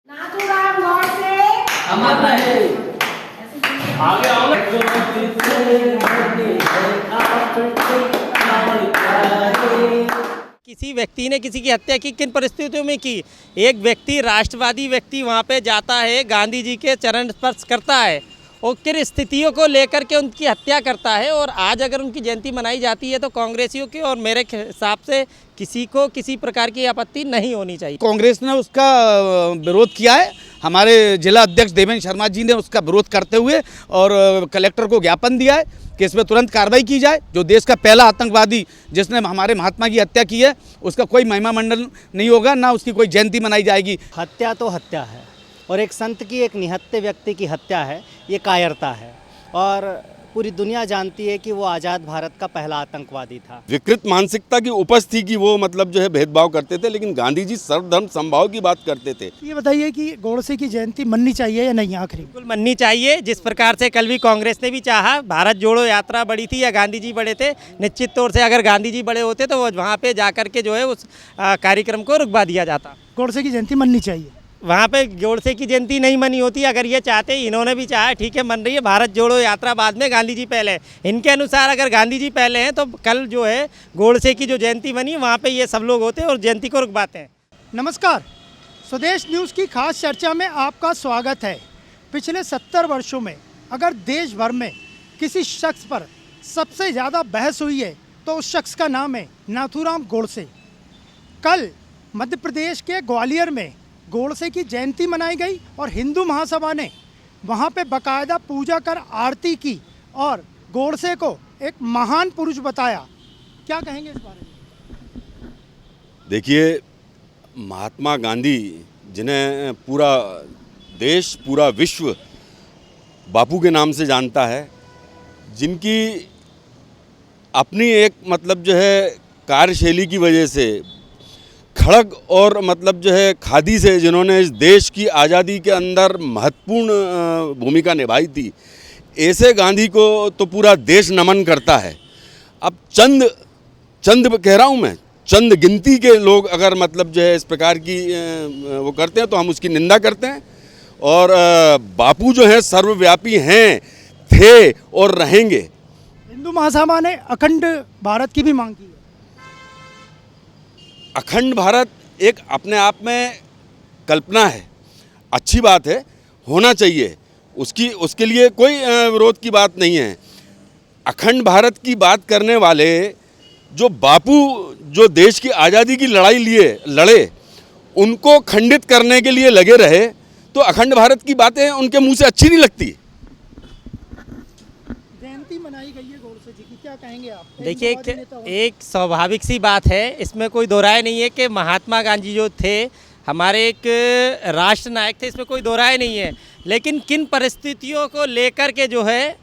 नाथूराम गोडसे अमर रहे। आगे आओ। किसी व्यक्ति ने किसी की हत्या की, किन परिस्थितियों में की? एक व्यक्ति, राष्ट्रवादी व्यक्ति वहाँ पे जाता है, गांधी जी के चरण स्पर्श करता है और किन स्थितियों को लेकर के उनकी हत्या करता है। और आज अगर उनकी जयंती मनाई जाती है तो कांग्रेसियों की और मेरे हिसाब से किसी को किसी प्रकार की आपत्ति नहीं होनी चाहिए। कांग्रेस ने उसका विरोध किया है। हमारे जिला अध्यक्ष देवेंद्र शर्मा जी ने उसका विरोध करते हुए और कलेक्टर को ज्ञापन दिया है कि इसमें तुरंत कार्रवाई की जाए। जो देश का पहला आतंकवादी जिसने हमारे महात्मा की हत्या की है, उसका कोई महिमा मंडल नहीं होगा, ना उसकी कोई जयंती मनाई जाएगी। हत्या तो हत्या है और एक संत की, एक निहत्थे व्यक्ति की हत्या है, ये कायरता है। और पूरी दुनिया जानती है कि वो आज़ाद भारत का पहला आतंकवादी था। विकृत मानसिकता की उपज थी कि वो मतलब जो है भेदभाव करते थे, लेकिन गांधी जी सर्वधर्म समभाव की बात करते थे। ये बताइए कि गोडसे की जयंती मननी चाहिए या नहीं? आखिरी बिल्कुल मननी चाहिए। जिस प्रकार से कल भी कांग्रेस ने भी चाहा, भारत जोड़ो यात्रा बड़ी थी या गांधी जी बड़े थे, निश्चित तौर से अगर गांधी जी बड़े होते तो वहाँ पे जाकर के जो है उस कार्यक्रम को रुकवा दिया जाता। गोडसे की जयंती मननी चाहिए। वहाँ पे गोडसे की जयंती नहीं मनी होती। अगर ये चाहते, इन्होंने भी चाहा, ठीक है मन रही है, भारत जोड़ो यात्रा बाद में, गांधी जी पहले। इनके अनुसार अगर गांधी जी पहले हैं तो कल जो है गोडसे की जो जयंती बनी वहाँ पे ये सब लोग होते हैं और जयंती को रुकवाते हैं। नमस्कार, स्वदेश न्यूज़ की खास चर्चा में आपका स्वागत है। पिछले 70 वर्षों में अगर देश भर में किसी शख्स पर सबसे ज़्यादा बहस हुई है तो उस शख्स का नाम है नाथूराम गोडसे। कल मध्य प्रदेश के ग्वालियर में गोडसे की जयंती मनाई गई और हिंदू महासभा ने वहाँ पे बाकायदा पूजा कर आरती की और गोडसे को एक महान पुरुष बताया। क्या कहेंगे इस बारे में? देखिए, महात्मा गांधी, जिन्हें पूरा देश, पूरा विश्व बापू के नाम से जानता है, जिनकी अपनी एक मतलब जो है कार्यशैली की वजह से, खड़ग और मतलब जो है खादी से जिन्होंने इस देश की आज़ादी के अंदर महत्वपूर्ण भूमिका निभाई थी, ऐसे गांधी को तो पूरा देश नमन करता है। अब चंद कह रहा हूँ मैं, चंद गिनती के लोग अगर मतलब जो है इस प्रकार की वो करते हैं तो हम उसकी निंदा करते हैं। और बापू जो है सर्वव्यापी हैं, थे और रहेंगे। हिंदू महासभा ने अखंड भारत की भी मांग की है। अखंड भारत एक अपने आप में कल्पना है, अच्छी बात है, होना चाहिए, उसके लिए कोई विरोध की बात नहीं है। अखंड भारत की बात करने वाले जो बापू, जो देश की आज़ादी की लड़ाई लड़े, उनको खंडित करने के लिए लगे रहे, तो अखंड भारत की बातें उनके मुंह से अच्छी नहीं लगती। जयंती मनाई गई है गोडसे जी की, क्या कहेंगे आप? देखिए, एक स्वाभाविक सी बात है, इसमें कोई दो राय नहीं है कि महात्मा गांधी जो थे हमारे एक राष्ट्र नायक थे, इसमें कोई दो राय नहीं है। लेकिन किन परिस्थितियों को लेकर के जो है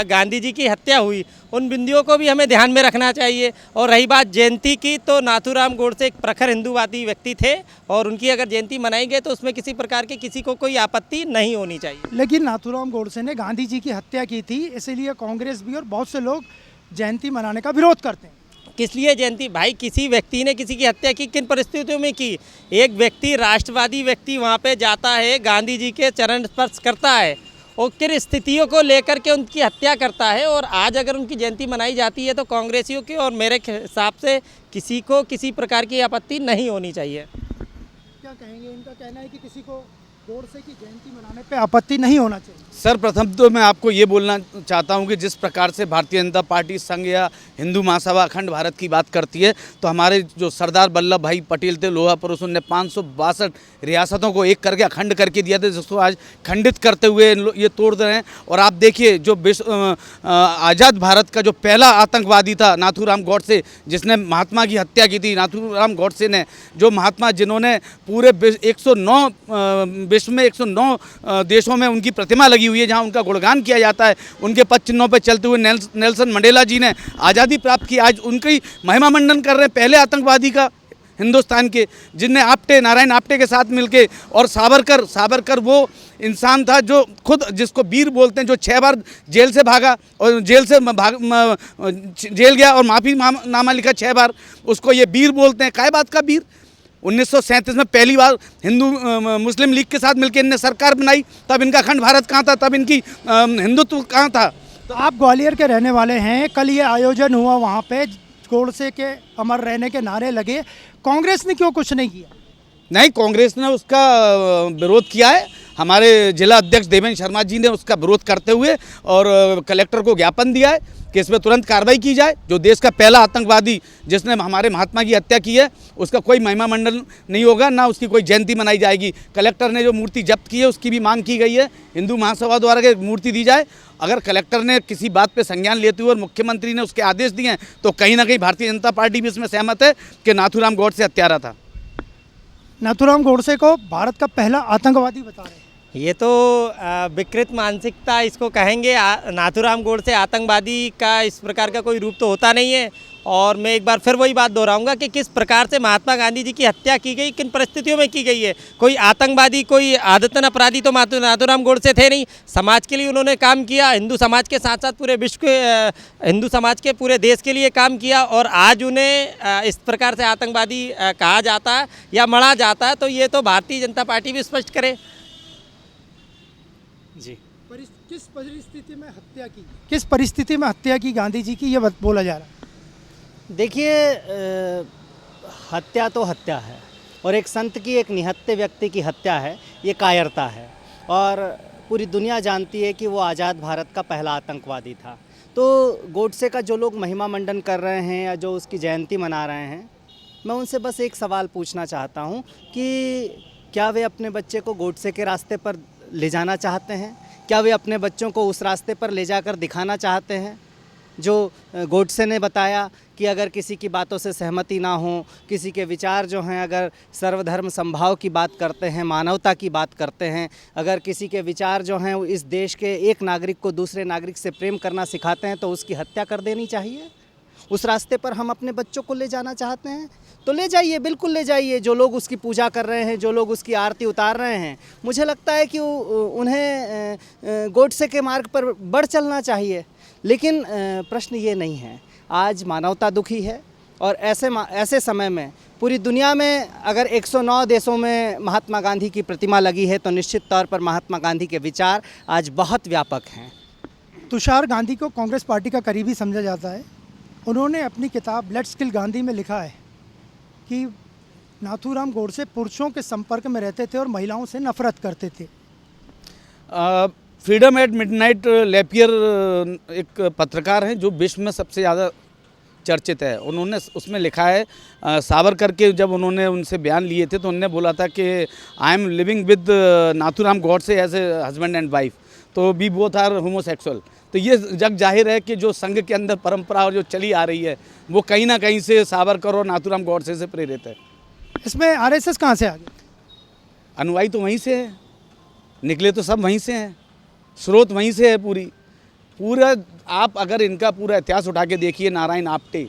गांधी जी की हत्या हुई, उन बिंदुओं को भी हमें ध्यान में रखना चाहिए। और रही बात जयंती की, तो नाथूराम गोडसे एक प्रखर हिंदूवादी व्यक्ति थे और उनकी अगर जयंती मनाई गई तो उसमें किसी प्रकार के किसी को कोई आपत्ति नहीं होनी चाहिए। लेकिन नाथूराम गोडसे ने गांधी जी की हत्या की थी, इसीलिए कांग्रेस भी और बहुत से लोग जयंती मनाने का विरोध करते हैं। किस लिए जयंती? भाई, किसी व्यक्ति ने किसी की हत्या की, किन परिस्थितियों में की? एक व्यक्ति, राष्ट्रवादी व्यक्ति वहाँ पे जाता है, गांधी जी के चरण स्पर्श करता है और किन स्थितियों को लेकर के उनकी हत्या करता है। और आज अगर उनकी जयंती मनाई जाती है तो कांग्रेसियों की और मेरे हिसाब से किसी को किसी प्रकार की आपत्ति नहीं होनी चाहिए। क्या कहेंगे? इनका कहना है कि किसी को गोडसे की जयंती मनाने पे आपत्ति नहीं होना चाहिए। सर्वप्रथम तो मैं आपको ये बोलना चाहता हूँ कि जिस प्रकार से भारतीय जनता पार्टी संघ या हिंदू महासभा अखंड भारत की बात करती है, तो हमारे जो सरदार वल्लभ भाई पटेल थे, लोहा पुरुष, उनने 562 रियासतों को एक करके अखंड करके दिया था, जिसको आज खंडित करते हुए ये तोड़ रहे हैं। और आप देखिए, जो आज़ाद भारत का जो पहला आतंकवादी था नाथूराम गोडसे, जिसने महात्मा की हत्या की थी, नाथूराम गोडसे ने, जो महात्मा जिन्होंने पूरे 109 विश्व में 109 देशों में उनकी प्रतिमा लगी हुई है, जहां उनका गुणगान किया जाता है, उनके पद चिन्हों पर चलते हुए नेल्सन मंडेला जी ने आज़ादी प्राप्त की, आज उनकी महिमा मंडन कर रहे हैं, पहले आतंकवादी का हिंदुस्तान के, जिनने नारायण आप्टे के साथ मिलके। और सावरकर वो इंसान था जो खुद, जिसको वीर बोलते हैं, जो 6 बार जेल से भागा और जेल गया और माफ़ी नामा लिखा 6 बार, उसको ये वीर बोलते हैं। काय बात का वीर? 1937 में पहली बार हिंदू मुस्लिम लीग के साथ मिलकर इनने सरकार बनाई, तब इनका अखंड भारत कहाँ था, तब इनकी हिंदुत्व कहाँ था। तो आप ग्वालियर के रहने वाले हैं, कल ये आयोजन हुआ, वहाँ पे गोडसे के अमर रहने के नारे लगे, कांग्रेस ने क्यों कुछ नहीं किया? नहीं, कांग्रेस ने उसका विरोध किया है। हमारे जिला अध्यक्ष देवेंद्र शर्मा जी ने उसका विरोध करते हुए और कलेक्टर को ज्ञापन दिया है कि इस पर तुरंत कार्रवाई की जाए। जो देश का पहला आतंकवादी जिसने हमारे महात्मा की हत्या की है, उसका कोई महिमा मंडल नहीं होगा, ना उसकी कोई जयंती मनाई जाएगी। कलेक्टर ने जो मूर्ति जब्त की है उसकी भी मांग की गई है, हिंदू महासभा द्वारा कि मूर्ति दी जाए। अगर कलेक्टर ने किसी बात पे संज्ञान लेते हुए और मुख्यमंत्री ने उसके आदेश दिए हैं तो कहीं ना कहीं भारतीय जनता पार्टी भी इसमें सहमत है कि नाथूराम गोडसे हत्यारा था। नाथूराम गोडसे को भारत का पहला आतंकवादी बता रहे हैं। ये तो विकृत मानसिकता इसको कहेंगे। नाथूराम गोडसे आतंकवादी का इस प्रकार का कोई रूप तो होता नहीं है। और मैं एक बार फिर वही बात दोहराऊंगा कि किस प्रकार से महात्मा गांधी जी की हत्या की गई, किन परिस्थितियों में की गई है। कोई आतंकवादी, कोई आदतन अपराधी तो नाथूराम गोडसे थे नहीं। समाज के लिए उन्होंने काम किया, हिंदू समाज के साथ साथ पूरे विश्व के, हिंदू समाज के पूरे देश के लिए काम किया। और आज उन्हें इस प्रकार से आतंकवादी कहा जाता है या मढ़ा जाता है, तो ये तो भारतीय जनता पार्टी भी स्पष्ट करे। जी, किस परिस्थिति में हत्या की, किस परिस्थिति में हत्या की गांधी जी की, ये बोला जा रहा है। देखिए, हत्या तो हत्या है, और एक संत की, एक निहत्थे व्यक्ति की हत्या है, ये कायरता है। और पूरी दुनिया जानती है कि वो आज़ाद भारत का पहला आतंकवादी था। तो गोडसे का जो लोग महिमा मंडन कर रहे हैं या जो उसकी जयंती मना रहे हैं, मैं उनसे बस एक सवाल पूछना चाहता हूँ कि क्या वे अपने बच्चे को गोडसे के रास्ते पर ले जाना चाहते हैं? क्या वे अपने बच्चों को उस रास्ते पर ले जाकर दिखाना चाहते हैं जो गोडसे ने बताया कि अगर किसी की बातों से सहमति ना हो, किसी के विचार जो हैं अगर सर्वधर्म समभाव की बात करते हैं, मानवता की बात करते हैं, अगर किसी के विचार जो हैं इस देश के एक नागरिक को दूसरे नागरिक से प्रेम करना सिखाते हैं, तो उसकी हत्या कर देनी चाहिए। उस रास्ते पर हम अपने बच्चों को ले जाना चाहते हैं तो ले जाइए, बिल्कुल ले जाइए। जो लोग उसकी पूजा कर रहे हैं, जो लोग उसकी आरती उतार रहे हैं, मुझे लगता है कि उन्हें गोडसे के मार्ग पर बढ़ चलना चाहिए। लेकिन प्रश्न ये नहीं है। आज मानवता दुखी है, और ऐसे समय में पूरी दुनिया में अगर 109 देशों में महात्मा गांधी की प्रतिमा लगी है, तो निश्चित तौर पर महात्मा गांधी के विचार आज बहुत व्यापक हैं। तुषार गांधी को कांग्रेस पार्टी का करीबी समझा जाता है। उन्होंने अपनी किताब लेट्स किल गांधी में लिखा है कि नाथूराम गोडसे पुरुषों के संपर्क में रहते थे और महिलाओं से नफरत करते थे। फ्रीडम एट मिडनाइट लेपियर एक पत्रकार हैं जो विश्व में सबसे ज़्यादा चर्चित है। उन्होंने उसमें लिखा है, सावरकर के जब उन्होंने उनसे बयान लिए थे तो उन्होंने बोला था कि I am living with Nathuram Godse as a husband and wife, तो वी बोथ आर होमोसेक्सुअल। तो ये जग जाहिर है कि जो संघ के अंदर परंपरा और जो चली आ रही है वो कहीं ना कहीं से सावरकर और नाथूराम गोडसे से प्रेरित है। इसमें आरएसएस कहाँ से आ गया? अनुयायी तो वहीं से है, निकले तो सब वहीं से हैं, स्रोत वहीं से है। पूरा आप अगर इनका पूरा इतिहास उठा के देखिए, नारायण आप्टे,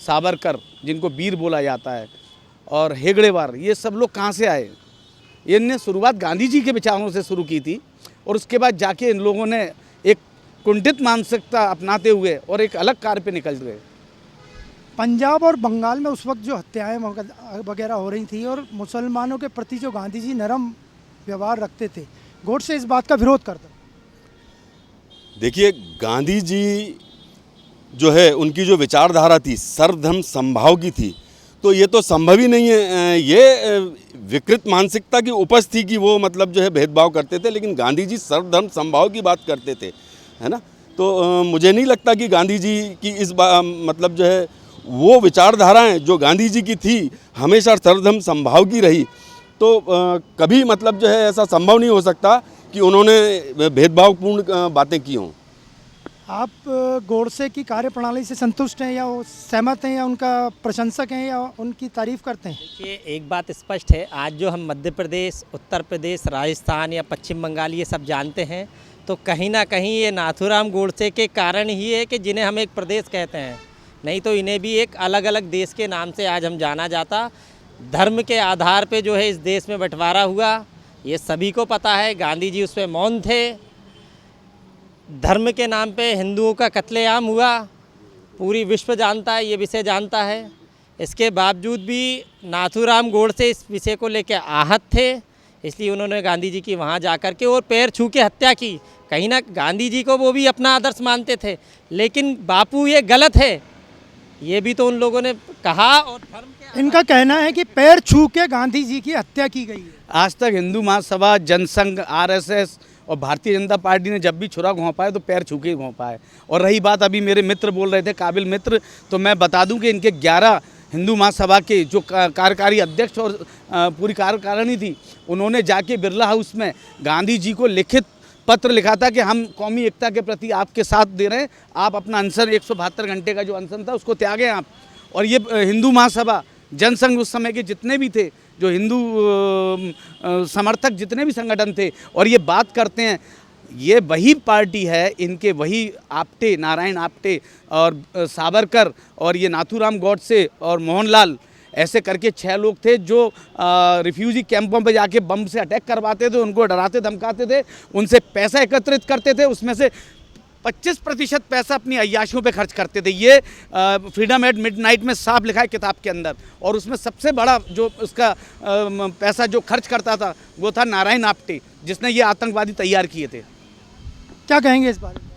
सावरकर जिनको वीर बोला जाता है, और हेगड़ेवार, ये सब लोग कहाँ से आए? इनने शुरुआत गांधी जी के विचारों से शुरू की थी, और उसके बाद जाके इन लोगों ने एक कुंठित मानसिकता अपनाते हुए और एक अलग कार्य पे निकल गए। पंजाब और बंगाल में उस वक्त जो हत्याएं वगैरह हो रही थी, और मुसलमानों के प्रति जो गांधी जी नरम व्यवहार रखते थे, गोडसे इस बात का विरोध करता। देखिए, गांधी जी जो है उनकी जो विचारधारा थी सर्वधर्म समभाव की थी, तो ये तो संभव ही नहीं है। ये विकृत मानसिकता की उपज थी कि वो मतलब जो है भेदभाव करते थे, लेकिन गांधी जी सर्वधर्म समभाव की बात करते थे, है ना। तो मुझे नहीं लगता कि गांधी जी की इस मतलब जो है वो विचारधाराएं जो गांधी जी की थी हमेशा सर्वधर्म समभाव की रही, तो कभी मतलब जो है ऐसा संभव नहीं हो सकता कि उन्होंने भेदभावपूर्ण बातें की हों। आप गोडसे की कार्यप्रणाली से संतुष्ट हैं या सहमत हैं, या उनका प्रशंसक हैं, या उनकी तारीफ करते हैं? देखिए, एक बात स्पष्ट है, आज जो हम मध्य प्रदेश, उत्तर प्रदेश, राजस्थान या पश्चिम बंगाल ये सब जानते हैं, तो कहीं ना कहीं ये नाथूराम गोडसे के कारण ही है कि जिन्हें हम एक प्रदेश कहते हैं। नहीं तो इन्हें भी एक अलग अलग देश के नाम से आज हम जाना जाता। धर्म के आधार पे जो है इस देश में बंटवारा हुआ, ये सभी को पता है। गांधी जी उस पर मौन थे। धर्म के नाम पे हिंदुओं का कत्लेआम हुआ, पूरी विश्व जानता है, ये विषय जानता है। इसके बावजूद भी नाथूराम गोडसे इस विषय को लेकर आहत थे, इसलिए उन्होंने गांधी जी की वहाँ जा कर के और पैर छू के हत्या की। कहीं ना गांधी जी को वो भी अपना आदर्श मानते थे, लेकिन बापू ये गलत है, ये भी तो उन लोगों ने कहा। और धर्म के इनका कहना है कि पैर छू के गांधी जी की हत्या की गई है। आज तक हिंदू महासभा, जनसंघ, आरएसएस और भारतीय जनता पार्टी ने जब भी छुरा घोंपा है तो पैर छू के ही घोंपा है। और रही बात अभी मेरे मित्र बोल रहे थे, काबिल मित्र, तो मैं बता दूं कि इनके 11 हिंदू महासभा के जो कार्यकारी अध्यक्ष और पूरी कार्यकारिणी थी, उन्होंने जाके बिरला हाउस में गांधी जी को लिखित पत्र लिखा था कि हम कौमी एकता के प्रति आपके साथ दे रहे हैं, आप अपना अनशन 172 घंटे का जो अनशन था उसको त्यागें आप। और ये हिंदू महासभा, जनसंघ, उस समय के जितने भी थे, जो हिंदू समर्थक जितने भी संगठन थे, और ये बात करते हैं, ये वही पार्टी है, इनके वही आप्टे, नारायण आप्टे और सावरकर और ये नाथूराम गोडसे और मोहनलाल, ऐसे करके 6 लोग थे जो रिफ्यूजी कैंपों पे जाके बम से अटैक करवाते थे, उनको डराते धमकाते थे, उनसे पैसा एकत्रित करते थे, उसमें से 25% पैसा अपनी अय्याशियों पे खर्च करते थे। ये फ्रीडम एट मिडनाइट में साफ लिखा है किताब के अंदर। और उसमें सबसे बड़ा जो उसका पैसा जो खर्च करता था वो था नारायण आप्टे, जिसने ये आतंकवादी तैयार किए थे। क्या कहेंगे इस बारे में?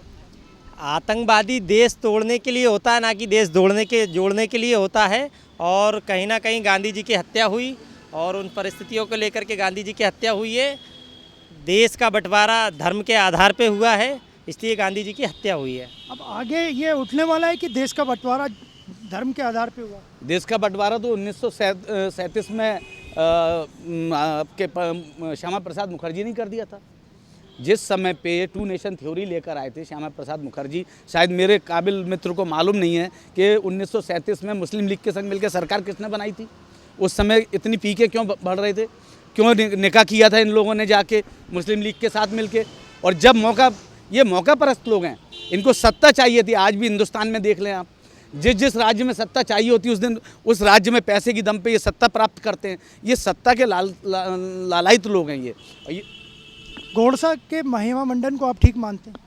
आतंकवादी देश तोड़ने के लिए होता है, ना कि देश जोड़ने के लिए होता है। और कहीं ना कहीं गांधी जी की हत्या हुई और उन परिस्थितियों को लेकर के गांधी जी की हत्या हुई है। देश का बंटवारा धर्म के आधार पे हुआ है, इसलिए गांधी जी की हत्या हुई है। अब आगे ये उठने वाला है कि देश का बंटवारा धर्म के आधार पे हुआ? देश का बंटवारा तो 1937 में आपके श्यामा प्रसाद मुखर्जी ने कर दिया था। जिस समय पे 2 नेशन थ्योरी लेकर आए थे श्यामा प्रसाद मुखर्जी, शायद मेरे काबिल मित्र को मालूम नहीं है कि 1937 में मुस्लिम लीग के संग मिलकर सरकार किसने बनाई थी। उस समय इतनी पीके क्यों बढ़ रहे थे, क्यों निकाह किया था इन लोगों ने जाके मुस्लिम लीग के साथ मिलके। और जब ये मौका परस्त लोग हैं, इनको सत्ता चाहिए थी। आज भी हिंदुस्तान में देख लें आप, जिस राज्य में सत्ता चाहिए होती है उस दिन उस राज्य में पैसे की दम पे ये सत्ता प्राप्त करते हैं। ये सत्ता के लालायित लोग हैं ये। गोडसे के महिमा मंडन को आप ठीक मानते हैं?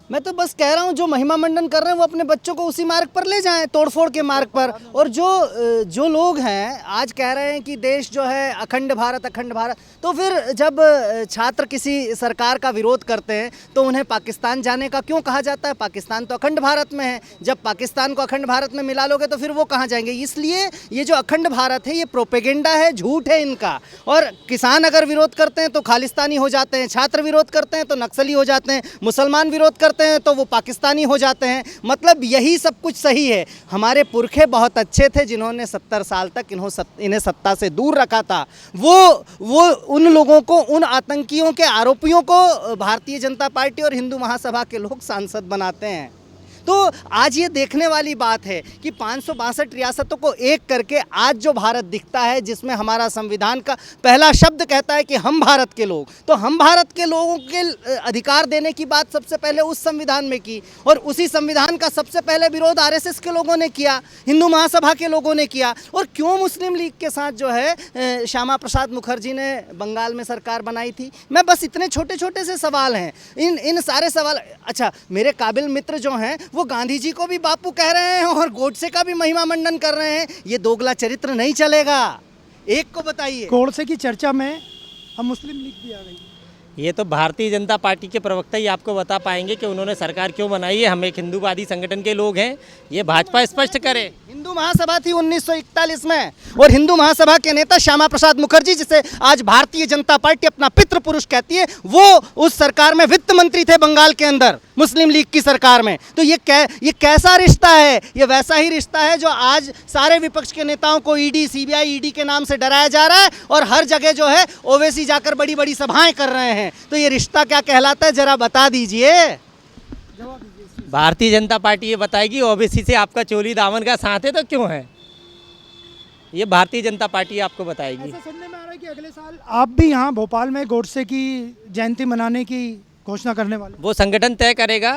मैं तो बस कह रहा हूँ जो महिमा मंडन कर रहे हैं वो अपने बच्चों को उसी मार्ग पर ले जाएं, तोड़फोड़ के मार्ग पर। और जो लोग हैं आज कह रहे हैं कि देश जो है अखंड भारत, तो फिर जब छात्र किसी सरकार का विरोध करते हैं तो उन्हें पाकिस्तान जाने का क्यों कहा जाता है? पाकिस्तान तो अखंड भारत में है। जब पाकिस्तान को अखंड भारत में मिला लोगे तो फिर वो कहाँ जाएंगे? इसलिए ये जो अखंड भारत है ये प्रोपेगेंडा है, झूठ है इनका। और किसान अगर विरोध करते हैं तो खालिस्तानी हो जाते हैं, छात्र विरोध करते हैं तो नक्सली हो जाते हैं, मुसलमान विरोध करते हैं तो वो पाकिस्तानी हो जाते हैं। मतलब यही सब कुछ सही है। हमारे पुरखे बहुत अच्छे थे जिन्होंने 70 साल तक इन्हें सत्ता से दूर रखा था। वो उन लोगों को, उन आतंकियों के आरोपियों को भारतीय जनता पार्टी और हिंदू महासभा के लोग सांसद बनाते हैं। तो आज ये देखने वाली बात है कि 562 रियासतों को एक करके आज जो भारत दिखता है, जिसमें हमारा संविधान का पहला शब्द कहता है कि हम भारत के लोग, तो हम भारत के लोगों के अधिकार देने की बात सबसे पहले उस संविधान में की। और उसी संविधान का सबसे पहले विरोध आरएसएस के लोगों ने किया, हिंदू महासभा के लोगों ने किया। और क्यों मुस्लिम लीग के साथ जो है श्यामा प्रसाद मुखर्जी ने बंगाल में सरकार बनाई थी? मैं बस इतने छोटे छोटे से सवाल हैं, इन सारे सवाल। अच्छा, मेरे काबिल मित्र जो हैं वो गांधी जी को भी बापू कह रहे हैं और गोडसे का भी महिमा मंडन कर रहे हैं। ये दोगला चरित्र नहीं चलेगा। एक को बताइए। गोडसे की चर्चा में हम मुस्लिम लीग भी आ गई। ये तो भारतीय जनता पार्टी के प्रवक्ता ही आपको बता पाएंगे कि उन्होंने सरकार क्यों बनाई है। हम एक हिंदूवादी संगठन के लोग हैं, ये भाजपा स्पष्ट करे। हिंदू महासभा थी 1941 में और हिंदू महासभा के नेता श्यामा प्रसाद मुखर्जी, जिसे आज भारतीय जनता पार्टी अपना पितृ पुरुष कहती है, वो उस सरकार में वित्त मंत्री थे बंगाल के अंदर, मुस्लिम लीग की सरकार में। तो ये कैसा रिश्ता है? ये वैसा ही रिश्ता है जो आज सारे विपक्ष के नेताओं को ईडी, सीबीआई, ईडी के नाम से डराया जा रहा है और हर जगह जो है ओवैसी जाकर बड़ी बड़ी सभाएं कर रहे हैं। तो ये रिश्ता क्या कहलाता है, जरा बता दीजिए। भारतीय जनता पार्टी ये बताएगी ओबीसी से आपका चोली दामन का साथ है तो क्यों है, ये भारतीय जनता पार्टी आपको बताएगी। ऐसा सुनने में आ रहा है कि अगले साल आप भी यहाँ भोपाल में गोडसे की जयंती मनाने की घोषणा करने वाले। वो संगठन तय करेगा,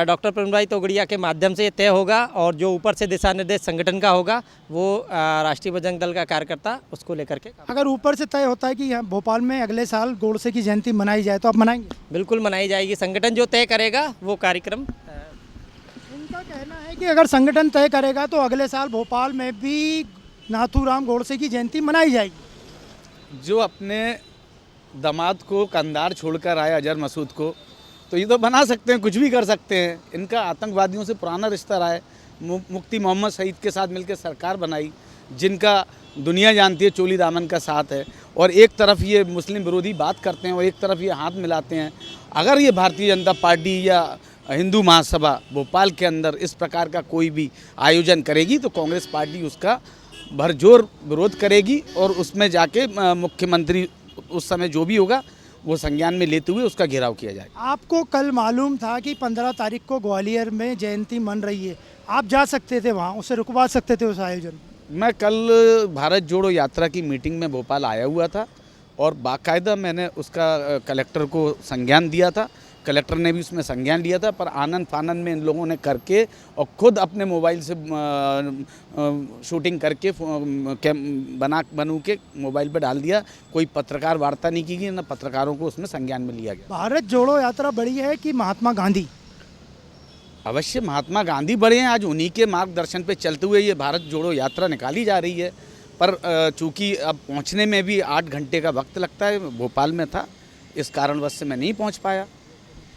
डॉक्टर प्रवीण भाई तोगड़िया के माध्यम से तय होगा। और जो ऊपर से दिशा निर्देश संगठन का होगा वो राष्ट्रीय बजरंग दल का कार्यकर्ता उसको लेकर के। अगर ऊपर से तय होता है कि यहाँ भोपाल में अगले साल गोडसे की जयंती मनाई जाए तो आप मनाएंगे? बिल्कुल मनाई जाएगी। संगठन जो तय करेगा वो कार्यक्रम। इनका कहना है कि अगर संगठन तय करेगा तो अगले साल भोपाल में भी नाथूराम गोडसे की जयंती मनाई जाएगी। जो अपने दामाद को कंधार छोड़कर आए अजहर मसूद को, तो ये तो बना सकते हैं, कुछ भी कर सकते हैं। इनका आतंकवादियों से पुराना रिश्ता रहा है। मुफ्ती मोहम्मद सईद के साथ मिलकर सरकार बनाई, जिनका दुनिया जानती है चोली दामन का साथ है, और एक तरफ ये मुस्लिम विरोधी बात करते हैं और एक तरफ ये हाथ मिलाते हैं। अगर ये भारतीय जनता पार्टी या हिंदू महासभा भोपाल के अंदर इस प्रकार का कोई भी आयोजन करेगी तो कांग्रेस पार्टी उसका भरजोर विरोध करेगी और उसमें जाके मुख्यमंत्री उस समय जो भी होगा वो संज्ञान में लेते हुए उसका घेराव किया जाएगा। आपको कल मालूम था कि 15 तारीख को ग्वालियर में जयंती मन रही है, आप जा सकते थे वहाँ, उसे रुकवा सकते थे उस आयोजन। मैं कल भारत जोड़ो यात्रा की मीटिंग में भोपाल आया हुआ था और बाकायदा मैंने उसका कलेक्टर को संज्ञान दिया था। कलेक्टर ने भी उसमें संज्ञान लिया था, पर आनंद फानंद में इन लोगों ने करके और खुद अपने मोबाइल से शूटिंग करके बनू के मोबाइल पर डाल दिया। कोई पत्रकार वार्ता नहीं की गई, न पत्रकारों को उसमें संज्ञान में लिया गया। भारत जोड़ो यात्रा बड़ी है कि महात्मा गांधी? अवश्य महात्मा गांधी बड़े हैं। आज उन्हीं के मार्गदर्शन पे चलते हुए ये भारत जोड़ो यात्रा निकाली जा रही है, पर चूंकि अब पहुंचने में भी 8 घंटे का वक्त लगता है, भोपाल में था, इस कारणवश से मैं नहीं पहुंच पाया।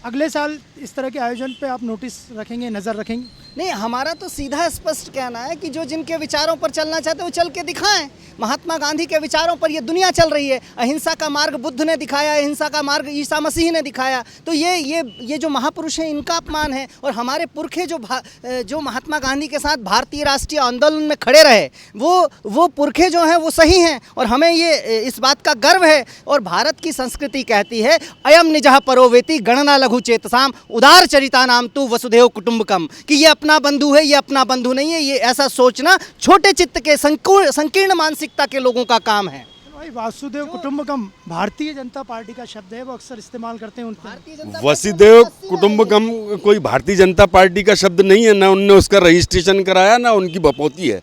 अगले साल इस तरह के आयोजन पे आप नोटिस रखेंगे, नज़र रखेंगे? नहीं, हमारा तो सीधा स्पष्ट कहना है कि जो जिनके विचारों पर चलना चाहते हैं वो चल के दिखाएं। महात्मा गांधी के विचारों पर ये दुनिया चल रही है। अहिंसा का मार्ग बुद्ध ने दिखाया, अहिंसा का मार्ग ईसा मसीह ने दिखाया। तो ये जो महापुरुष हैं इनका अपमान है। और हमारे पुरखे जो महात्मा गांधी के साथ भारतीय राष्ट्रीय आंदोलन में खड़े रहे, वो पुरखे जो हैं वो सही हैं और हमें ये इस बात का गर्व है। और भारत की संस्कृति कहती है अयम निजः परोवेति गणना लघु चेतसाम उदार चरिता नाम तु वसुधैव कुटुंबकम, कि ये अपना बंधु है, ये अपना बंधु नहीं है। ये ऐसा सोचना छोटे चित्त के संकीर्ण मानसिकता के लोगों का काम है। भाई वासुदेव कुटुंबकम भारतीय जनता पार्टी का शब्द है, वो अक्सर इस्तेमाल करते हैं उनके। वसुदेव कुटुंबकम कोई भारतीय जनता पार्टी का शब्द नहीं है, ना उनने उसका रजिस्ट्रेशन कराया, ना उनकी बपौती है।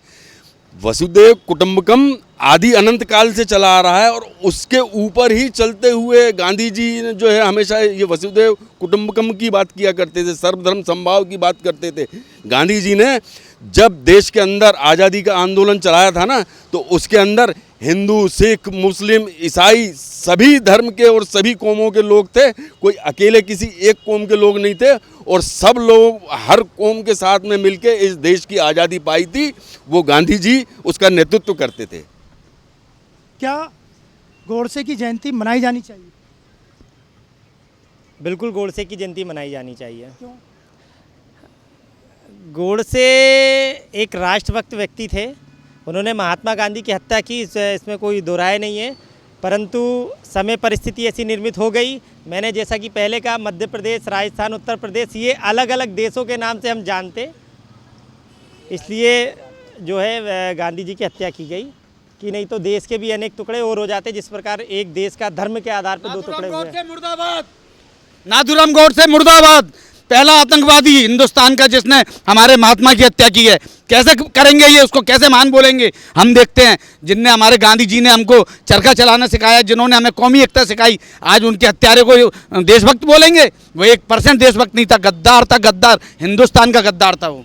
वसुदेव कुटुंबकम आदि अनंत काल से चला आ रहा है और उसके ऊपर ही चलते हुए गांधी जी ने जो है हमेशा ये वसुदेव कुटुंबकम की बात किया करते थे, सर्वधर्म समभाव की बात करते थे। गांधी जी ने जब देश के अंदर आज़ादी का आंदोलन चलाया था ना, तो उसके अंदर हिंदू, सिख, मुस्लिम, ईसाई सभी धर्म के और सभी कौमों के लोग थे। कोई अकेले किसी एक कौम के लोग नहीं थे और सब लोग हर कौम के साथ में मिलके इस देश की आज़ादी पाई थी। वो गांधी जी उसका नेतृत्व करते थे। क्या गोडसे की जयंती मनाई जानी चाहिए? बिल्कुल गोडसे की जयंती मनाई जानी चाहिए। क्यों? गोडसे एक राष्ट्रभक्त व्यक्ति थे। उन्होंने महात्मा गांधी की हत्या की, इसमें कोई दो राय नहीं है, परंतु समय परिस्थिति ऐसी निर्मित हो गई। मैंने जैसा कि पहले कहा, मध्य प्रदेश, राजस्थान, उत्तर प्रदेश ये अलग अलग देशों के नाम से हम जानते, इसलिए जो है गांधी जी की हत्या की गई, कि नहीं तो देश के भी अनेक टुकड़े और हो जाते, जिस प्रकार एक देश का धर्म के आधार पर 2 टुकड़े हुए। मुर्दाबाद। नाथूराम गोडसे मुर्दाबाद। पहला आतंकवादी हिंदुस्तान का जिसने हमारे महात्मा की हत्या की है। कैसे करेंगे ये, उसको कैसे मान बोलेंगे? हम देखते हैं जिनने हमारे गांधी जी ने हमको चरखा चलाना सिखाया, जिन्होंने हमें कौमी एकता सिखाई, आज उनके हत्यारे को देशभक्त बोलेंगे? वो 1% देशभक्त नहीं था, गद्दार था, गद्दार, हिंदुस्तान का गद्दार था वो।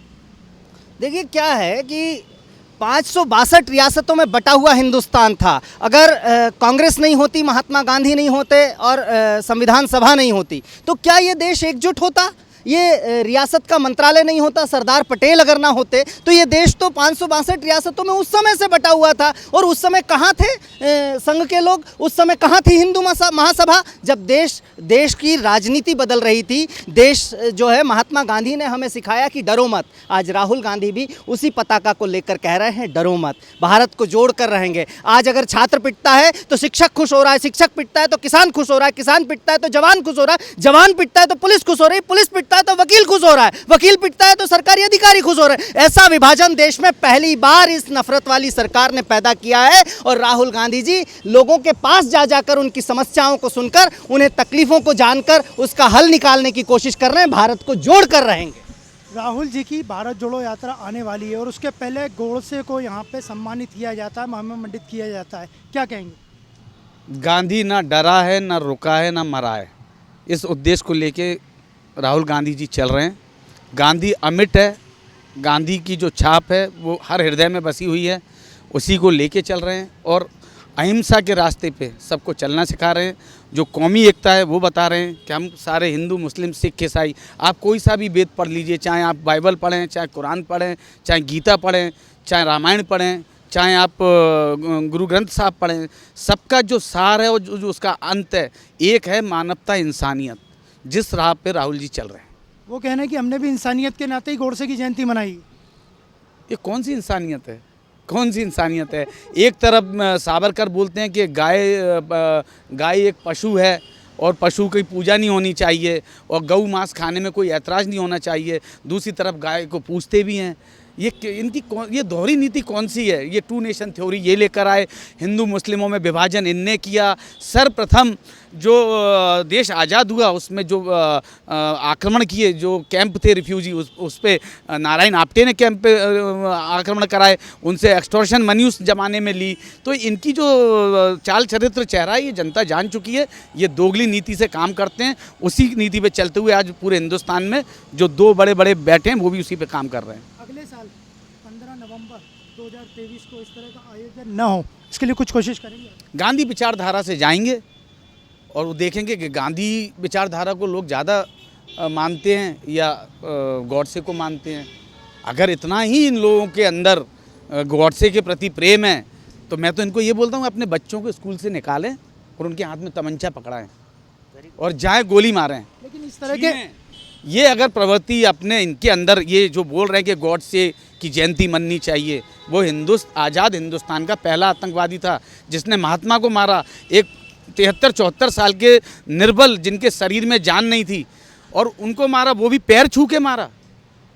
देखिए क्या है कि 562 रियासतों में बटा हुआ हिंदुस्तान था। अगर कांग्रेस नहीं होती, महात्मा गांधी नहीं होते और संविधान सभा नहीं होती, तो क्या ये देश एकजुट होता? ये रियासत का मंत्रालय नहीं होता, सरदार पटेल अगर ना होते, तो ये देश तो 562 रियासतों में उस समय से बटा हुआ था। और उस समय कहाँ थे संघ के लोग? उस समय कहाँ थी हिंदू महासभा? जब देश की राजनीति बदल रही थी, देश जो है, महात्मा गांधी ने हमें सिखाया कि डरो मत। आज राहुल गांधी भी उसी पताका को लेकर कह रहे हैं डरो मत, भारत को जोड़ कर रहेंगे। आज अगर छात्र पिटता है तो शिक्षक खुश हो रहा है, शिक्षक पिटता है तो किसान खुश हो रहा है, किसान पिटता है तो जवान खुश हो रहा है, जवान पिटता है तो पुलिस खुश हो रही है, पुलिस पिटता है तो वकील खुश हो रहा है, वकील पिटता है तो सरकारी अधिकारी खुश हो रहे हैं। ऐसा विभाजन देश में पहली बार इस नफरत वाली सरकार ने पैदा किया है। और राहुल गांधी जी लोगों के पास जा जाकर उनकी समस्याओं को सुनकर, उन्हें तकलीफों को जानकर उसका हल निकालने की कोशिश कर रहे हैं, भारत को जोड़ कर रहेंगे। राहुल जी की भारत जोड़ो यात्रा आने वाली है और उसके पहले गोडसे को यहाँ पे सम्मानित किया जाता है, महामंडित किया जाता है, क्या कहेंगे? गांधी ना डरा है, ना रुका है, ना मरा है। इस उद्देश्य को लेके राहुल गांधी जी चल रहे हैं। गांधी अमिट है, गांधी की जो छाप है वो हर हृदय में बसी हुई है। उसी को लेके चल रहे हैं और अहिंसा के रास्ते पे सबको चलना सिखा रहे हैं। जो कौमी एकता है वो बता रहे हैं कि हम सारे हिंदू, मुस्लिम, सिख, ईसाई, आप कोई सा भी वेद पढ़ लीजिए, चाहे आप बाइबल पढ़ें, चाहे कुरान पढ़ें, चाहे गीता पढ़ें, चाहे रामायण पढ़ें, चाहे आप गुरु ग्रंथ साहब पढ़ें, सबका जो सार है और जो उसका अंत है एक है, मानवता, इंसानियत, जिस राह पे राहुल जी चल रहे हैं। वो कहना है कि हमने भी इंसानियत के नाते ही गोडसे की जयंती मनाई। ये कौन सी इंसानियत है? कौन सी इंसानियत है? एक तरफ सावरकर बोलते हैं कि गाय एक पशु है और पशु की पूजा नहीं होनी चाहिए और गऊ मांस खाने में कोई ऐतराज़ नहीं होना चाहिए, दूसरी तरफ गाय को पूजते भी हैं। ये दोहरी नीति कौन सी है? ये टू नेशन थ्योरी ये लेकर आए, हिंदू मुस्लिमों में विभाजन इनने किया। सर्वप्रथम जो देश आज़ाद हुआ उसमें जो आक्रमण किए, जो कैंप थे रिफ्यूजी, उस पे नारायण आप्टे ने कैंप पे आक्रमण कराए, उनसे एक्सटॉर्शन मनी उस ज़माने में ली। तो इनकी जो चाल चरित्र चेहरा है ये जनता जान चुकी है। ये दोगली नीति से काम करते हैं, उसी नीति पे चलते हुए आज पूरे हिंदुस्तान में जो दो बड़े बड़े बैठे हैं वो भी उसी पे काम कर रहे हैं। अगले साल 15 नवंबर 2023 को इस तरह का आयोजन न हो, इसके लिए कुछ कोशिश करेंगे? गांधी विचारधारा से जाएंगे और वो देखेंगे कि गांधी विचारधारा को लोग ज़्यादा मानते हैं या गॉडसे को मानते हैं। अगर इतना ही इन लोगों के अंदर गॉडसे के प्रति प्रेम है तो मैं तो इनको ये बोलता हूँ अपने बच्चों को स्कूल से निकालें और उनके हाथ में तमंचा पकड़ाएं और जाए गोली मारें। लेकिन इस तरह के ये अगर प्रवृत्ति अपने इनके अंदर ये जो बोल रहे हैं कि गॉडसे की जयंती मननी चाहिए, वो आज़ाद हिंदुस्तान का पहला आतंकवादी था जिसने महात्मा को मारा। एक 73-74 साल के निर्बल जिनके शरीर में जान नहीं थी और उनको मारा, वो भी पैर छू के मारा।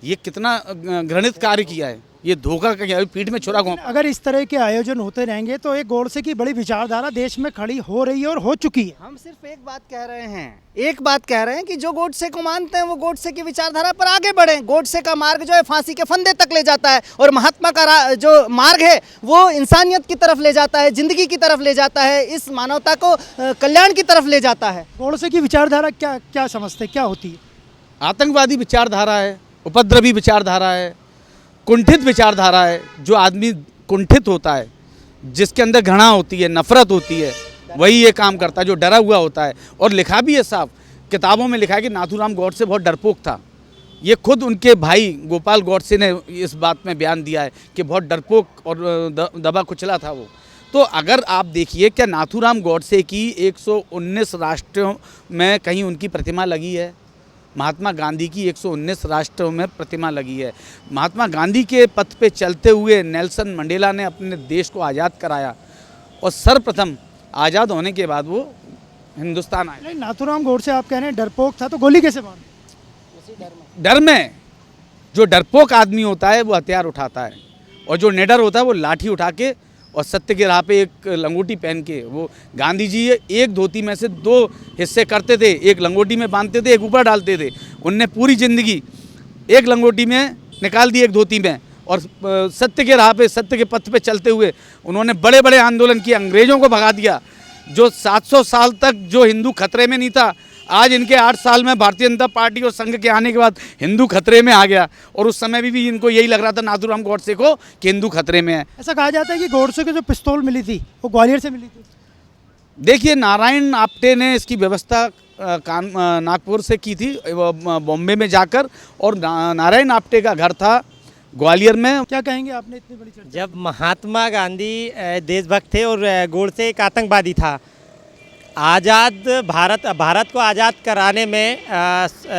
ये कितना घृणित कार्य किया है, ये धोखा किया है, पीठ में छुरा घोंपा। अगर इस तरह के आयोजन होते रहेंगे तो एक गोडसे की बड़ी विचारधारा देश में खड़ी हो रही है और हो चुकी है। हम सिर्फ एक बात कह रहे हैं कि जो गोडसे को मानते हैं वो गोडसे की विचारधारा पर आगे बढ़े। गोडसे का मार्ग जो है फांसी के फंदे तक ले जाता है और महात्मा का जो मार्ग है वो इंसानियत की तरफ ले जाता है, जिंदगी की तरफ ले जाता है, इस मानवता को कल्याण की तरफ ले जाता है। गोडसे की विचारधारा क्या समझते, क्या होती है? आतंकवादी विचारधारा है, उपद्रवी विचारधारा है, कुंठित विचारधारा है। जो आदमी कुंठित होता है, जिसके अंदर घृणा होती है, नफरत होती है, वही ये काम करता है, जो डरा हुआ होता है। और लिखा भी है साफ, किताबों में लिखा है कि नाथूराम गॉडसे बहुत डरपोक था। ये खुद उनके भाई गोपाल गॉडसे ने इस बात में बयान दिया है कि बहुत डरपोक और दबा कुचला था वो। तो अगर आप देखिए क्या नाथूराम गॉडसे की 119 राष्ट्रों में कहीं उनकी प्रतिमा लगी है? महात्मा गांधी की 119 राष्ट्रों में प्रतिमा लगी है। महात्मा गांधी के पथ पे चलते हुए नेल्सन मंडेला ने अपने देश को आज़ाद कराया और सर्वप्रथम आज़ाद होने के बाद वो हिंदुस्तान आए। नहीं, नाथूराम गोडसे आप कह रहे हैं डरपोक था, तो गोली कैसे मारी? डर में जो डरपोक आदमी होता है वो हथियार उठाता है और जो निडर होता है वो लाठी उठा के और सत्य के राह पे एक लंगोटी पहन के। वो गांधी जी एक धोती में से 2 हिस्से करते थे, एक लंगोटी में बांधते थे, एक ऊपर डालते थे। उनने पूरी ज़िंदगी एक लंगोटी में निकाल दी, एक धोती में, और सत्य के राह पे, सत्य के पथ पे चलते हुए उन्होंने बड़े बड़े आंदोलन किए, अंग्रेज़ों को भगा दिया। जो 700 साल तक जो हिंदू खतरे में नहीं था, आज इनके 8 साल में भारतीय जनता पार्टी और संघ के आने के बाद हिंदू खतरे में आ गया। और उस समय भी इनको यही लग रहा था नाथूराम गॉडसे को कि हिंदू खतरे में है। ऐसा कहा जाता है कि गोडसे की जो पिस्तौल मिली थी वो ग्वालियर से मिली थी। देखिए, नारायण आप्टे ने इसकी व्यवस्था नागपुर से की थी, बॉम्बे में जाकर, और नारायण आप्टे का घर था ग्वालियर में। क्या कहेंगे आपने इतनी बड़ी चर्चा? जब महात्मा गांधी देशभक्त थे और गोडसे एक आतंकवादी था, आज़ाद भारत को आज़ाद कराने में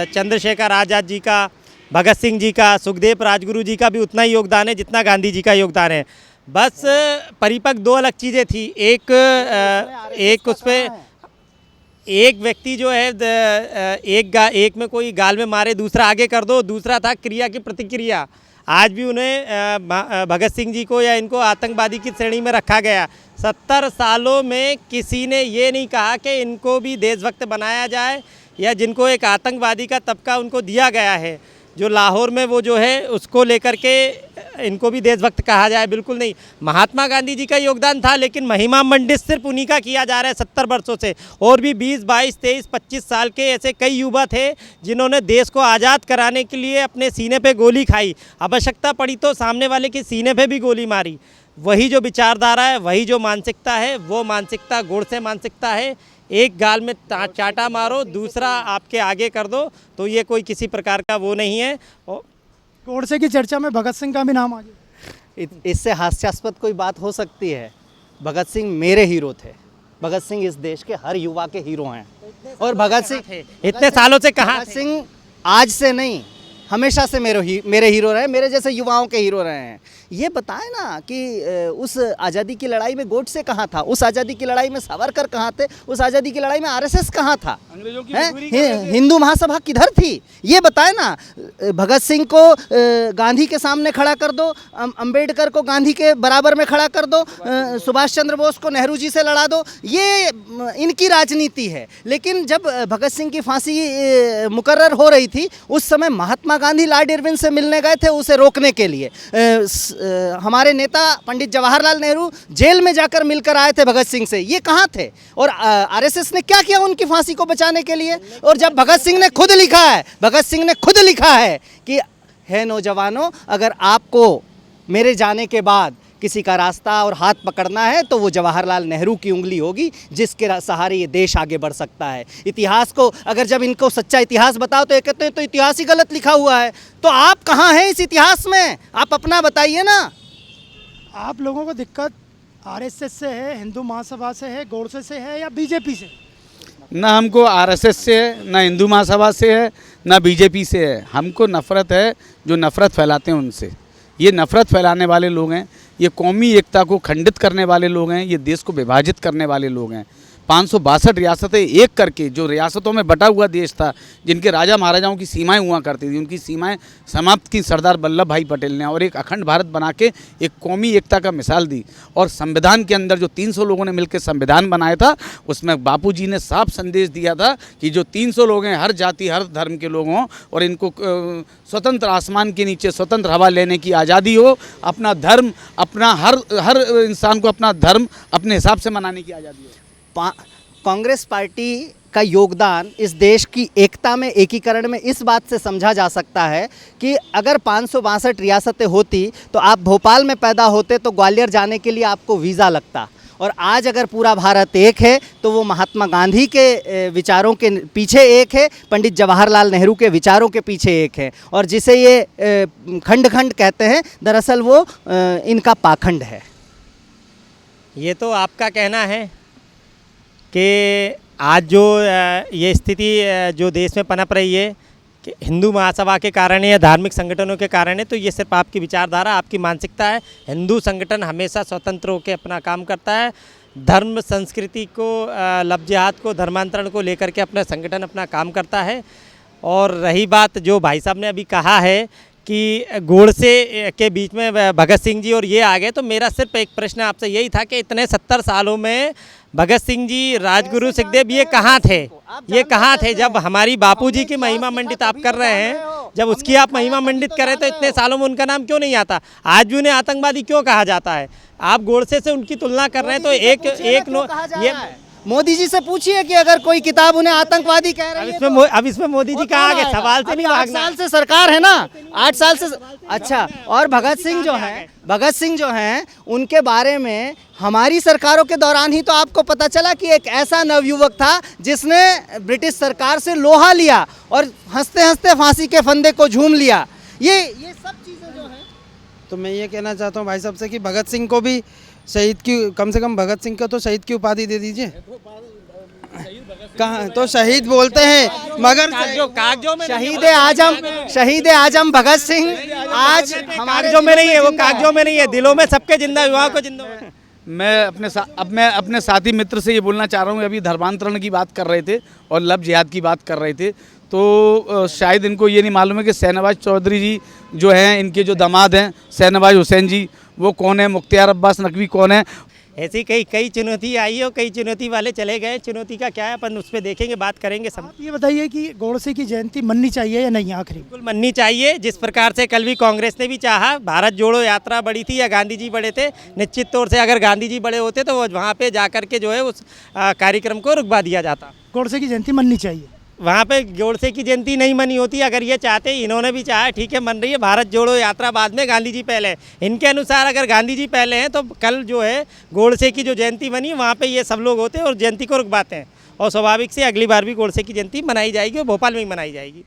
चंद्रशेखर आज़ाद जी का, भगत सिंह जी का, सुखदेव राजगुरु जी का भी उतना ही योगदान है जितना गांधी जी का योगदान है। बस परिपक्व 2 अलग चीज़ें थी। एक उस पर एक व्यक्ति जो है एक में कोई गाल में मारे दूसरा आगे कर दो, दूसरा था क्रिया की प्रतिक्रिया। आज भी उन्हें भगत सिंह जी को या इनको आतंकवादी की श्रेणी में रखा गया। 70 सालों में किसी ने ये नहीं कहा कि इनको भी देशभक्त बनाया जाए या जिनको एक आतंकवादी का तबका उनको दिया गया है जो लाहौर में वो जो है उसको लेकर के इनको भी देशभक्त कहा जाए, बिल्कुल नहीं। महात्मा गांधी जी का योगदान था, लेकिन महिमा मंडित सिर्फ उन्हीं का किया जा रहा है 70 वर्षों से। और भी 20, 22, 23, 25 साल के ऐसे कई युवा थे जिन्होंने देश को आज़ाद कराने के लिए अपने सीने पे गोली खाई, आवश्यकता पड़ी तो सामने वाले के सीने पे भी गोली मारी। वही जो विचारधारा है, वही जो मानसिकता है, वो मानसिकता गोडसे मानसिकता है। एक गाल में चाटा मारो, दूसरा आपके आगे कर दो, तो ये कोई किसी प्रकार का वो नहीं है। और गोडसे की चर्चा में भगत सिंह का भी नाम आ गया। इससे हास्यास्पद कोई बात हो सकती है? भगत सिंह मेरे हीरो थे। भगत सिंह इस देश के हर युवा के हीरो हैं। और भगत सिंह इतने सालों से कहाँ भगत थे? सिंह आज से नहीं, हमेशा से मेरे हीरो रहे, मेरे जैसे युवाओं के हीरो रहे हैं। ये बताएं ना कि उस आज़ादी की लड़ाई में गोडसे कहाँ था, उस आज़ादी की लड़ाई में सावरकर कहाँ थे, उस आज़ादी की लड़ाई में आरएसएस कहाँ था, हिंदू महासभा किधर थी? ये बताएं ना। भगत सिंह को गांधी के सामने खड़ा कर दो, अंबेडकर को गांधी के बराबर में खड़ा कर दो, सुभाष चंद्र बोस को नेहरू जी से लड़ा दो, ये इनकी राजनीति है। लेकिन जब भगत सिंह की फांसी मुकर्रर हो रही थी, उस समय महात्मा गांधी लॉर्ड इरविन से मिलने गए थे उसे रोकने के लिए। हमारे नेता पंडित जवाहरलाल नेहरू जेल में जाकर मिलकर आए थे भगत सिंह से। ये कहाँ थे? और आरएसएस ने क्या किया उनकी फांसी को बचाने के लिए? और जब भगत सिंह ने खुद लिखा है कि है नौजवानों, अगर आपको मेरे जाने के बाद किसी का रास्ता और हाथ पकड़ना है तो वो जवाहरलाल नेहरू की उंगली होगी, जिसके सहारे ये देश आगे बढ़ सकता है। इतिहास को अगर जब इनको सच्चा इतिहास बताओ तो ये कहते हैं तो इतिहास ही गलत लिखा हुआ है। तो आप कहाँ हैं इस इतिहास में? आप अपना बताइए ना। आप लोगों को दिक्कत आरएसएस से है, हिंदू महासभा से है, गोडसे से है या बीजेपी से? ना हमको आरएसएस से है, ना हिंदू महासभा से है, ना बीजेपी से है। हमको नफ़रत है जो नफ़रत फैलाते हैं उनसे। ये नफ़रत फैलाने वाले लोग हैं, ये कौमी एकता को खंडित करने वाले लोग हैं, ये देश को विभाजित करने वाले लोग हैं। 562 रियासतें एक करके, जो रियासतों में बटा हुआ देश था, जिनके राजा महाराजाओं की सीमाएं हुआ करती थी, उनकी सीमाएं समाप्त की सरदार वल्लभ भाई पटेल ने, और एक अखंड भारत बना के एक कौमी एकता का मिसाल दी। और संविधान के अंदर जो 300 लोगों ने मिलकर संविधान बनाया था, उसमें बापूजी ने साफ संदेश दिया था कि जो 300 लोग हैं, हर जाति हर धर्म के लोग हों, और इनको स्वतंत्र आसमान के नीचे स्वतंत्र हवा लेने की आज़ादी हो, अपना धर्म, अपना हर इंसान को अपना धर्म अपने हिसाब से मनाने की आज़ादी हो। कांग्रेस पार्टी का योगदान इस देश की एकता में, एकीकरण में इस बात से समझा जा सकता है कि अगर 562 रियासतें होती तो आप भोपाल में पैदा होते तो ग्वालियर जाने के लिए आपको वीज़ा लगता। और आज अगर पूरा भारत एक है तो वो महात्मा गांधी के विचारों के पीछे एक है, पंडित जवाहरलाल नेहरू के विचारों के पीछे एक है। और जिसे ये खंड खंड कहते हैं, दरअसल वो इनका पाखंड है। ये तो आपका कहना है कि आज जो ये स्थिति जो देश में पनप रही है कि हिंदू महासभा के कारण है या धार्मिक संगठनों के कारण है, तो ये सिर्फ आपकी विचारधारा, आपकी मानसिकता है। हिंदू संगठन हमेशा स्वतंत्र होकर अपना काम करता है। धर्म संस्कृति को, लफ्ज़ जिहाद को, धर्मांतरण को लेकर के अपना संगठन अपना काम करता है। और रही बात जो भाई साहब ने अभी कहा है कि गोडसे के बीच में भगत सिंह जी और ये आ गए, तो मेरा सिर्फ एक प्रश्न आपसे यही था कि इतने 70 सालों में भगत सिंह जी, राजगुरु सुखदेव ये कहाँ थे? ये कहाँ थे जब हमारी बापूजी की महिमा मंडित आप कर रहे हैं? जब उसकी आप महिमा मंडित कर रहे तो इतने सालों में उनका नाम क्यों नहीं आता? आज भी उन्हें आतंकवादी क्यों कहा जाता है? आप गोडसे से उनकी तुलना कर रहे हैं तो ये मोदी जी से पूछिए कि अगर कोई किताब उन्हें आतंकवादी कह रही है अब इसमें मोदी जी कहा आगे सवाल से नहीं भागना। 8 साल से सरकार है ना, 8 साल से। अच्छा, और भगत सिंह जो हैं उनके बारे में हमारी सरकारों के दौरान ही तो आपको पता चला कि एक ऐसा नवयुवक था जिसने ब्रिटिश सरकार से लोहा लिया और हंसते हंसते फांसी के फंदे को झूम लिया। ये सब चीज़ें जो हैं, तो मैं ये कहना चाहता हूँ भाई साहब से कि भगत सिंह को भी शहीद की, कम से कम भगत सिंह को तो शहीद की उपाधि दे दीजिए। कहाँ तो शहीद बोलते हैं, मगर कागजों में शहीद आजम भगत सिंह आज हमारे कागजों में नहीं है, वो कागजों में नहीं है, दिलों में सबके जिंदा, युवाओं को जिंदा। मैं अपने साथी मित्र से ये बोलना चाह रहा हूँ, अभी धर्मांतरण की बात कर रहे थे और लव जिहाद की बात कर रहे थे, तो शायद इनको ये नहीं मालूम है कि शहनवाज चौधरी जी जो हैं, इनके जो दामाद हैं शहनवाज हुसैन जी, वो कौन है, मुख्तियार अब्बास नकवी कौन है। ऐसी कई चुनौती आई और कई चुनौती वाले चले गए। चुनौती का क्या है अपन उस पर देखेंगे, बात करेंगे सब। आप ये बताइए कि गोडसे की जयंती मननी चाहिए या नहीं? आखिरी बिल्कुल मननी चाहिए। जिस प्रकार से कल भी कांग्रेस ने भी चाहा, भारत जोड़ो यात्रा बड़ी थी या गांधी जी बड़े थे, निश्चित तौर से अगर गांधी जी बड़े होते तो वो वहाँ पे जा कर के जो है उस कार्यक्रम को रुकवा दिया जाता। गोडसे की जयंती मननी चाहिए। वहाँ पे गोडसे की जयंती नहीं मनी होती। अगर ये चाहते, इन्होंने भी चाहा, ठीक है, मन रही है भारत जोड़ो यात्रा बाद में, गांधी जी पहले। इनके अनुसार अगर गांधी जी पहले हैं तो कल जो है गोडसे की जो जयंती बनी वहाँ पे ये सब लोग होते हैं और जयंती को रुकवाते हैं। और स्वाभाविक से अगली बार भी गोडसे की जयंती मनाई जाएगी और भोपाल में ही मनाई जाएगी।